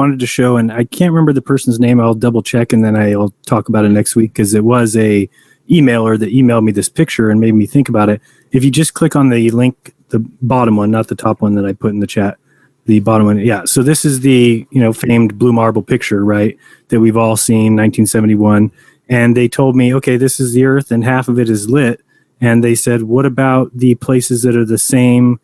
wanted to show, and I can't remember the person's name. I'll double check and then I'll talk about it next week, because it was a emailer that emailed me this picture and made me think about it. If you just click on the link, the bottom one, not the top one that I put in the chat, the bottom one. Yeah. So this is the, famed blue marble picture, right? That we've all seen, 1971. And they told me, okay, this is the Earth and half of it is lit. And they said, what about the places that are the same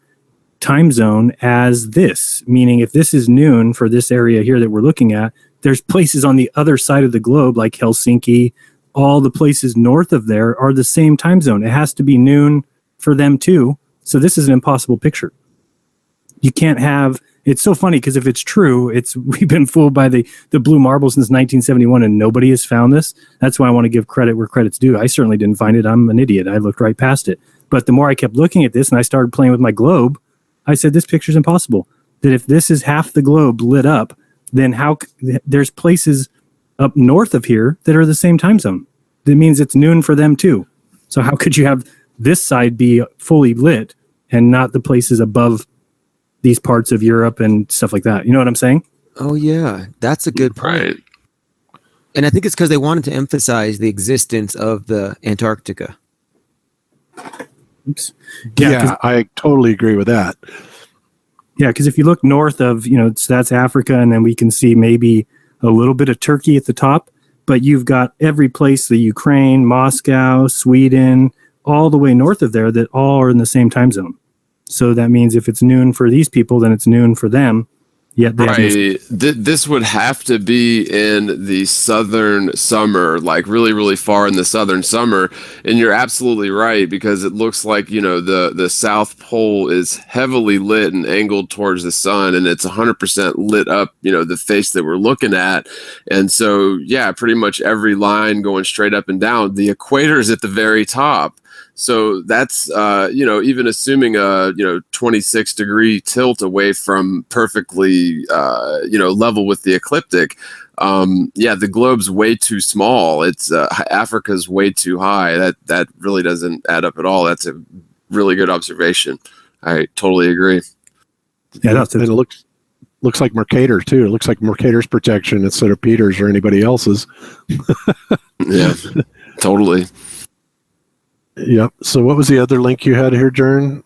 time zone as this? Meaning if this is noon for this area here that we're looking at, there's places on the other side of the globe like Helsinki, all the places north of there are the same time zone. It has to be noon for them too. So this is an impossible picture. You can't have, it's so funny because if it's true, we've been fooled by the blue marble since 1971 and nobody has found this. That's why I want to give credit where credit's due. I certainly didn't find it. I'm an idiot. I looked right past it. But the more I kept looking at this and I started playing with my globe, I said, this picture's impossible. That if this is half the globe lit up, then there's places up north of here that are the same time zone. That means it's noon for them too. So how could you have this side be fully lit and not the places above these parts of Europe and stuff like that? You know what I'm saying? Oh yeah, that's a good point. Right. And I think it's because they wanted to emphasize the existence of the Antarctica. Oops. Yeah, I totally agree with that. Yeah, because if you look north of, that's Africa, and then we can see maybe a little bit of Turkey at the top, but you've got every place, the Ukraine, Moscow, Sweden, all the way north of there that all are in the same time zone. So that means if it's noon for these people, then it's noon for them. Yet right. This would have to be in the southern summer, like really, really far in the southern summer. And you're absolutely right, because it looks like, the South Pole is heavily lit and angled towards the sun, and it's 100% lit up, the face that we're looking at. And so, yeah, pretty much every line going straight up and down. The equator is at the very top. So that's, even assuming a, 26 degree tilt away from perfectly, level with the ecliptic. The globe's way too small. It's Africa's way too high. That really doesn't add up at all. That's a really good observation. I totally agree. Yeah, and it looks like Mercator too. It looks like Mercator's protection instead of Peter's or anybody else's. Yeah, totally. Yep. So what was the other link you had here, Jern?